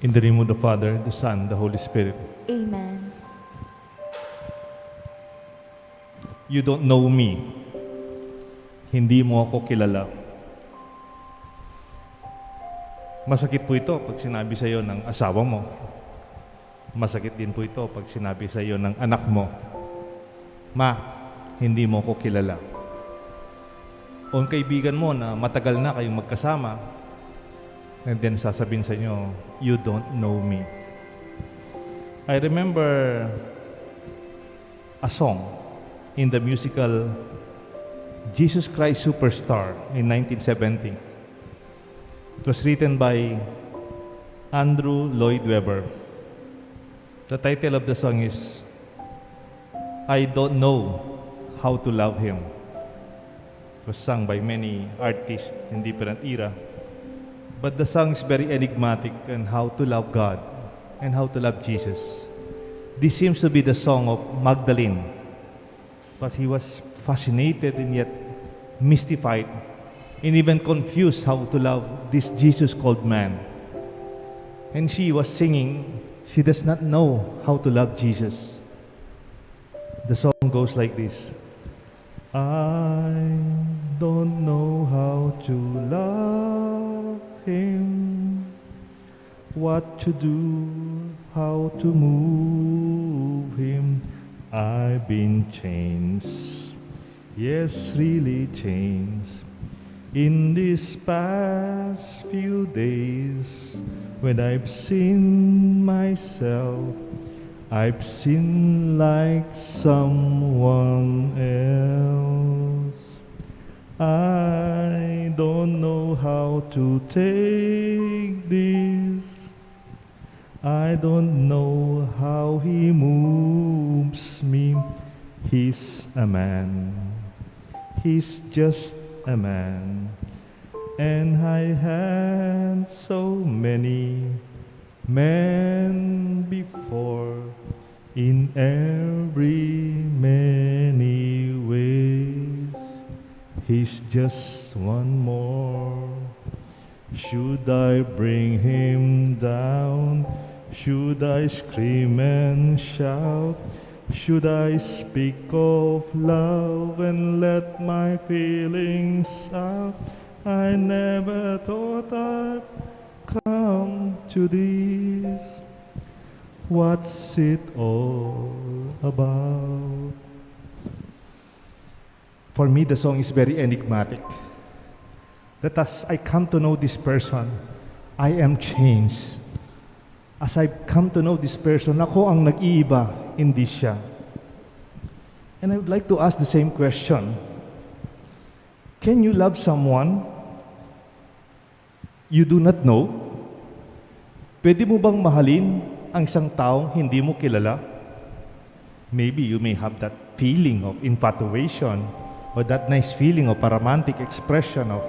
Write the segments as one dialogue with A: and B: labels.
A: In the name of the Father, the Son, the Holy Spirit.
B: Amen.
A: You don't know me. Hindi mo ako kilala. Masakit po ito pag sinabi sa iyo ng asawa mo. Masakit din po ito pag sinabi sa iyo ng anak mo, Ma, hindi mo ako kilala. O ang kaibigan mo na matagal na kayong magkasama, and then sasabihin sa inyo, you don't know me. I remember a song in the musical Jesus Christ Superstar in 1970. It was written by Andrew Lloyd Webber. The title of the song is I Don't Know How to Love Him. It was sung by many artists in different era. But the song is very enigmatic on how to love God and how to love Jesus. This seems to be the song of Magdalene. But he was fascinated and yet mystified and even confused how to love this Jesus called man. And she was singing, she does not know how to love Jesus. The song goes like this. I don't know how to love Him, what to do, how to move Him. I've been changed, yes, really changed. In these past few days, when I've seen myself, I've seen like someone else. I don't know how to take this. I don't know how He moves me. He's a man. He's just a man, and I had so many men before in every many ways. He's just one more. Should I bring him down? Should I scream and shout? Should I speak of love and let my feelings out? I never thought I'd come to this. What's it all about? For me, the song is very enigmatic. That as I come to know this person, I am changed. As I come to know this person, ako ang nag-iiba, hindi siya. And I would like to ask the same question. Can you love someone you do not know? Pwede mo bang mahalin ang isang taong hindi mo kilala? Maybe you may have that feeling of infatuation or that nice feeling of a romantic expression of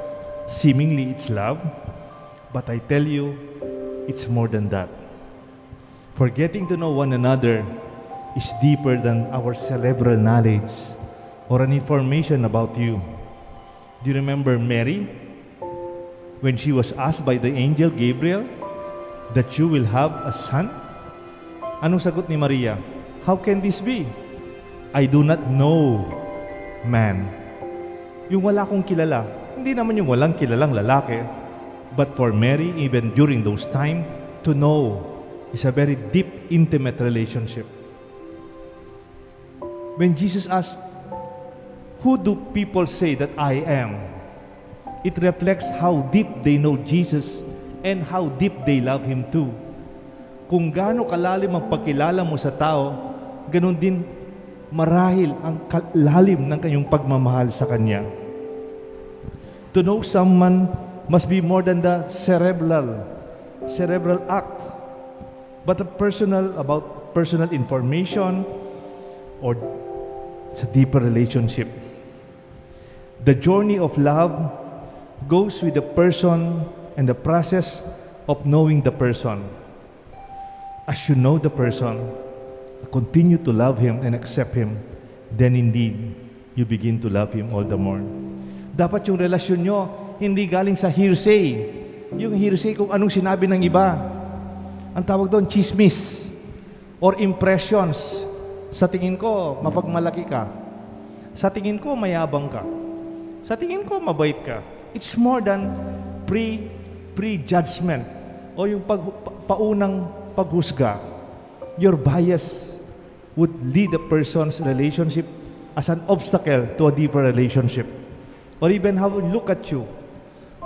A: seemingly it's love. But I tell you, it's more than that. For getting to know one another is deeper than our cerebral knowledge or an information about you. Do you remember Mary? When she was asked by the angel Gabriel that you will have a son? Anong sagot ni Maria? How can this be? I do not know man. Yung wala kong kilala, hindi naman yung walang kilalang lalaki. But for Mary, even during those time, to know is a very deep, intimate relationship. When Jesus asked, who do people say that I am? It reflects how deep they know Jesus and how deep they love Him too. Kung gaano kalalim ang pagkilala mo sa tao, ganun din marahil ang lalim ng kanyang pagmamahal sa Kanya. To know someone must be more than the cerebral act, but about personal information or it's a deeper relationship. The journey of love goes with the person and the process of knowing the person. As you know the person, continue to love him and accept him, then indeed, you begin to love him all the more. Dapat yung relasyon nyo, hindi galing sa hearsay. Yung hearsay kung anong sinabi ng iba. Ang tawag doon, chismis or impressions. Sa tingin ko, mapagmalaki ka. Sa tingin ko, mayabang ka. Sa tingin ko, mabait ka. It's more than pre-judgment o yung paunang paghusga. Your bias would lead a person's relationship as an obstacle to a deeper relationship. Or even how we look at you,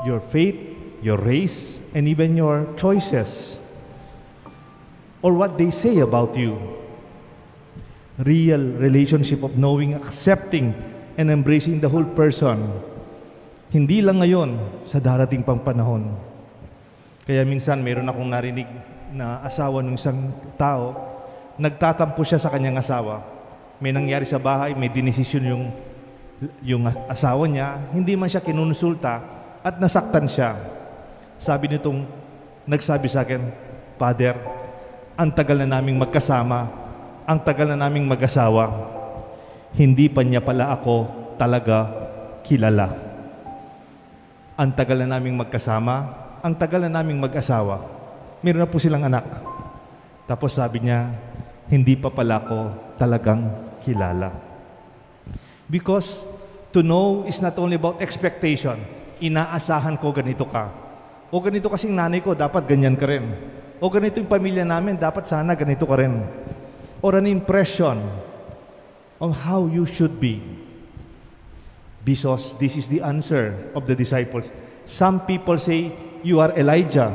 A: your faith, your race, and even your choices. Or what they say about you. Real relationship of knowing, accepting, and embracing the whole person. Hindi lang ngayon, sa darating pang panahon. Kaya minsan, meron akong narinig na asawa ng isang tao, nagtatampo siya sa kanyang asawa. May nangyari sa bahay, may dinesisyon yung asawa niya, hindi man siya kinonsulta at nasaktan siya. Sabi nitong nagsabi sa akin, Father, ang tagal na naming magkasama, ang tagal na naming mag-asawa, hindi pa niya pala ako talaga kilala. Ang tagal na naming magkasama, ang tagal na naming mag-asawa, meron na po silang anak. Tapos sabi niya, hindi pa pala ako talagang kilala. Because to know is not only about expectation. Inaasahan ko ganito ka. O ganito kasing nanay ko, dapat ganyan ka rin. O ganito yung pamilya namin, dapat sana ganito ka rin. Or an impression on how you should be. Because this is the answer of the disciples. Some people say, you are Elijah.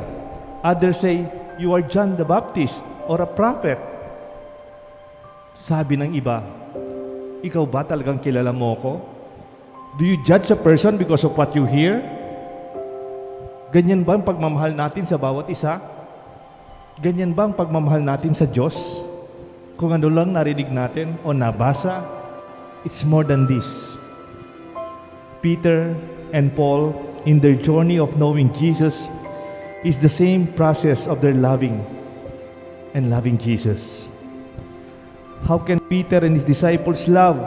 A: Others say, you are John the Baptist or a prophet. Sabi ng iba, ikaw ba talagang kilala mo ko? Do you judge a person because of what you hear? Ganyan ba ang pagmamahal natin sa bawat isa? Ganyan ba ang pagmamahal natin sa Diyos? Kung ano lang narinig natin o nabasa, it's more than this. Peter and Paul, in their journey of knowing Jesus, is the same process of their loving and loving Jesus. How can Peter and his disciples love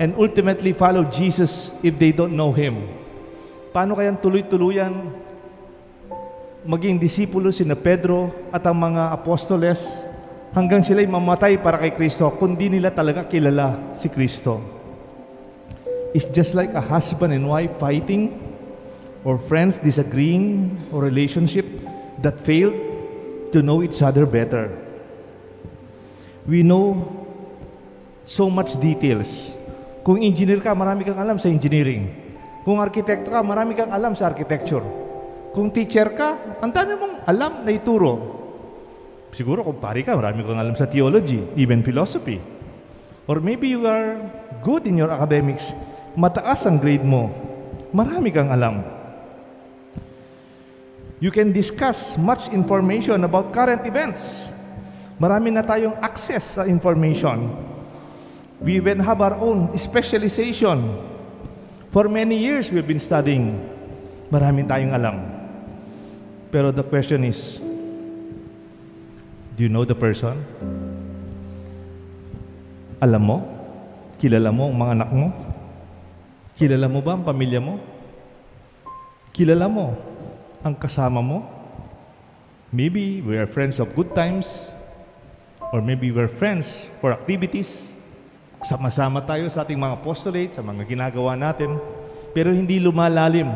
A: and ultimately follow Jesus if they don't know Him? Paano kayang tuloy-tuluyan maging disipulo sina Pedro at ang mga apostoles hanggang sila'y mamatay para kay Kristo kung di nila talaga kilala si Kristo? It's just like a husband and wife fighting, or friends disagreeing, or relationship that failed to know each other better. We know so much details. Kung engineer ka, marami kang alam sa engineering. Kung arkitekto ka, marami kang alam sa architecture. Kung teacher ka, ang dami mong alam na ituro. Siguro kung pari ka, marami kang alam sa theology, even philosophy. Or maybe you are good in your academics, mataas ang grade mo, marami kang alam. You can discuss much information about current events. Marami na tayong access sa information. We even have our own specialization. For many years, we've been studying. Marami tayong alam. Pero the question is, do you know the person? Alam mo? Kilala mo ang mga anak mo? Kilala mo ba ang pamilya mo? Kilala mo ang kasama mo? Maybe we are friends of good times, or maybe we're friends for activities. Sama-sama tayo sa ating mga apostolate, sa mga ginagawa natin, pero hindi lumalalim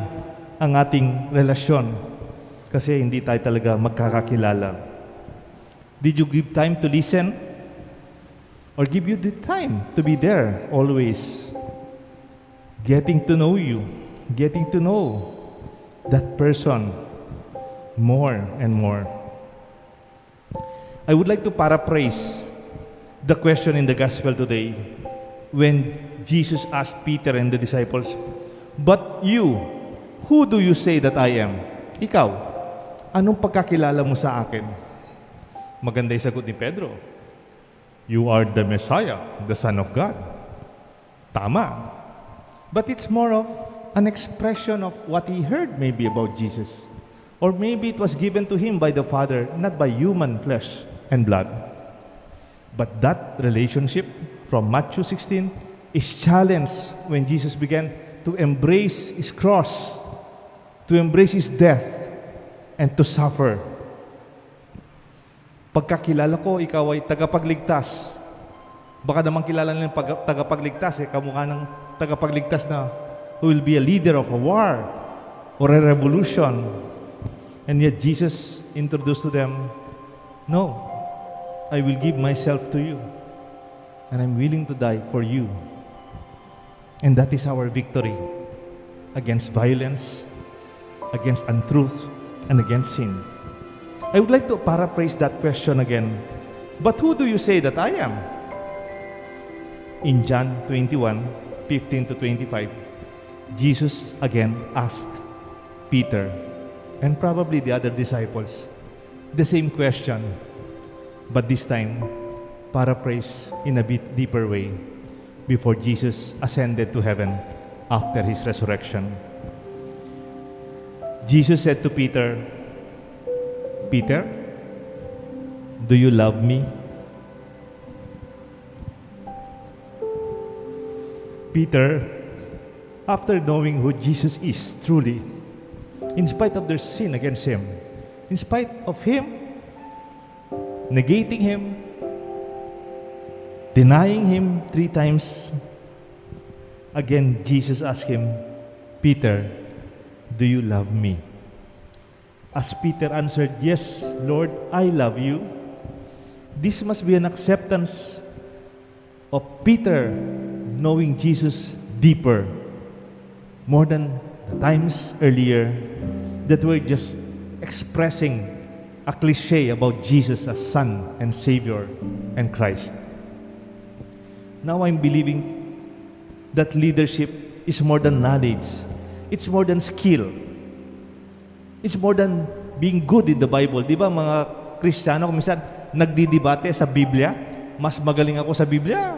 A: ang ating relasyon kasi hindi tayo talaga magkakakilala. Did you give time to listen? Or give you the time to be there always? Getting to know you, getting to know that person more and more. I would like to paraphrase the question in the gospel today when Jesus asked Peter and the disciples, "But you, who do you say that I am?" Ikaw, anong pagkakilala mo sa akin? Maganda yung sagot ni Pedro. You are the Messiah, the Son of God. Tama. But it's more of an expression of what he heard maybe about Jesus. Or maybe it was given to him by the Father, not by human flesh and blood. But that relationship from Matthew 16 is challenged when Jesus began to embrace his cross, to embrace his death, and to suffer. Pagkakilala ko, ikaw ay tagapagligtas. Baka naman kilala nila yung tagapagligtas, kamukha ng tagapagligtas na who will be a leader of a war or a revolution. And yet Jesus introduced to them, no, I will give myself to you. And I'm willing to die for you. And that is our victory against violence, against untruth, and against sin. I would like to paraphrase that question again. But who do you say that I am? In John 21:15 to 25, Jesus again asked Peter and probably the other disciples the same question, but this time paraphrased in a bit deeper way before Jesus ascended to heaven after his resurrection. Jesus said to Peter, Peter, do you love me? Peter, after knowing who Jesus is truly, in spite of their sin against him, in spite of him negating him, denying him 3 times, again Jesus asked him, Peter, do you love me? As Peter answered, yes, Lord, I love you. This must be an acceptance of Peter knowing Jesus deeper, more than the times earlier that we're just expressing a cliche about Jesus as Son and Savior and Christ. Now I'm believing that leadership is more than knowledge. It's more than skill. It's more than being good in the Bible. Di ba mga Kristiyano, minsan nagdidebate sa Biblia, mas magaling ako sa Biblia.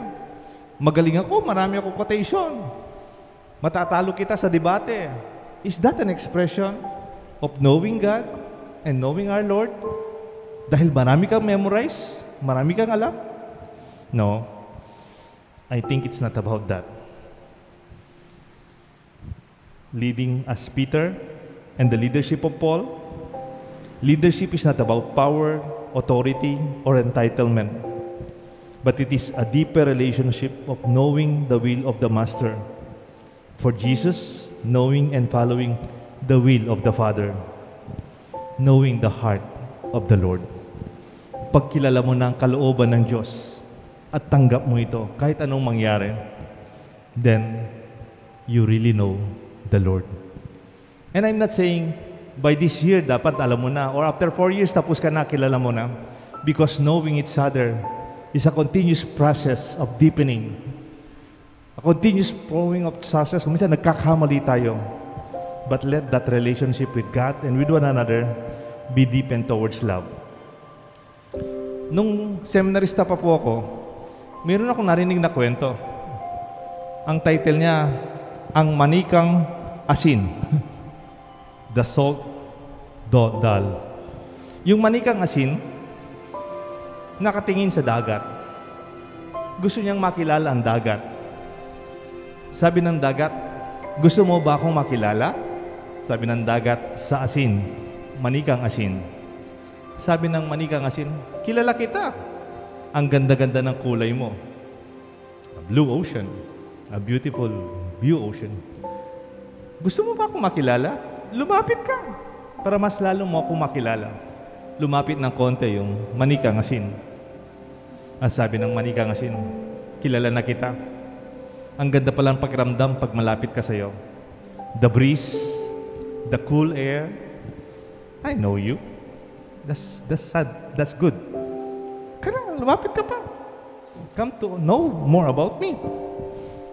A: Magaling ako, marami ako quotation. Matatalo kita sa debate. Is that an expression of knowing God and knowing our Lord? Dahil marami kang memorize, marami kang alam? No. I think it's not about that. Leading as Peter and the leadership of Paul, leadership is not about power, authority, or entitlement, but it is a deeper relationship of knowing the will of the Master. For Jesus, knowing and following the will of the Father, knowing the heart of the Lord. Pagkilala mo na ang kalooban ng Diyos at tanggap mo ito kahit anong mangyari, then you really know the Lord. And I'm not saying by this year dapat alam mo na, or after 4 years tapos ka na, kilala mo na, because knowing each other is a continuous process of deepening, a continuous growing of process. Kung minsan nagkakamali tayo, but let that relationship with God and with one another be deepened towards love. Nung seminarista pa po ako, mayroon akong narinig na kwento. Ang title niya, Ang Manikang Asin. The Salt Dal. Yung manikang asin, nakatingin sa dagat. Gusto niyang makilala ang dagat. Sabi ng dagat, gusto mo ba akong makilala? Sabi ng dagat, sa asin, manikang asin. Sabi ng manikang asin, kilala kita. Ang ganda-ganda ng kulay mo. A blue ocean. A beautiful blue ocean. Gusto mo ba akong makilala? Lumapit ka para mas lalo mo akong makilala. Lumapit ng konti yung manikang asin. At sabi ng manikang asin, kilala na kita. Ang ganda palang pakiramdam pag malapit ka sa'yo. The breeze, the cool air. I know you. That's good. Kaya lumapit ka pa. Come to know more about me.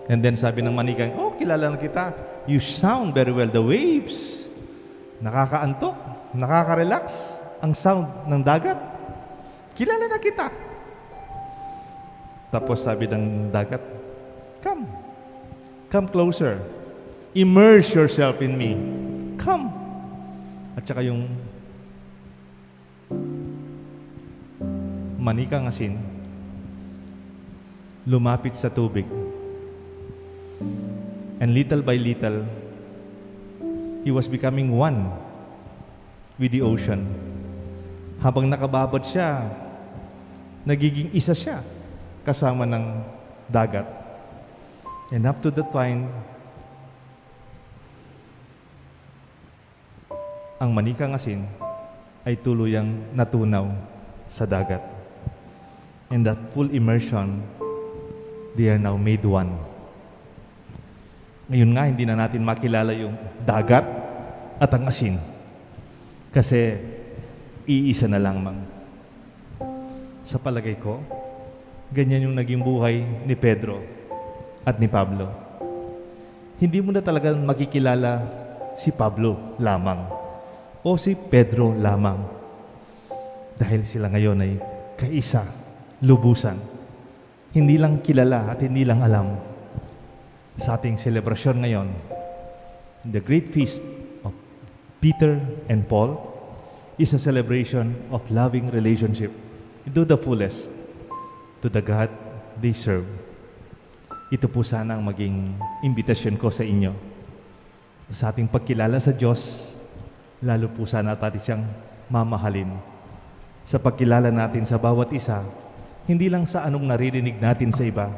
A: And then sabi ng manikang, oh, kilala na kita. You sound very well. The waves. Nakakaantok, nakaka-relax ang sound ng dagat. Kilala na kita. Tapos sabi ng dagat, come closer. Immerse yourself in me. Come. At saka yung manikang asin lumapit sa tubig. And little by little, he was becoming one with the ocean. Habang nakababad siya, nagiging isa siya kasama ng dagat. And up to that point, ang manikang asin ay tuluyang natunaw sa dagat. And that full immersion, they are now made one. Ngayon nga, hindi na natin makilala yung dagat at ang asin. Kasi iisa na lamang. Sa palagay ko, ganyan yung naging buhay ni Pedro at ni Pablo. Hindi mo na talaga makikilala si Pablo lamang o si Pedro lamang. Dahil sila ngayon ay kaisa, lubusan. Hindi lang kilala at hindi lang alam. Sa ating selebrasyon ngayon, the great feast of Peter and Paul is a celebration of loving relationship into the fullest to the God they serve. Ito po sana ang maging imbitasyon ko sa inyo. Sa ating pagkilala sa Diyos, lalo po sana natin siyang mamahalin. Sa pagkilala natin sa bawat isa, hindi lang sa anong naririnig natin sa iba.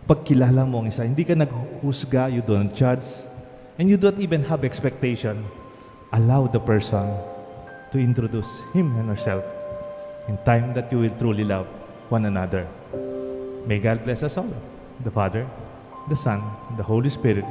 A: Pagkilala mo ang isa, hindi ka naghusga, you don't judge, and you don't even have expectation. Allow the person to introduce him and herself in time that you will truly love one another. May God bless us all, the Father, the Son, the Holy Spirit.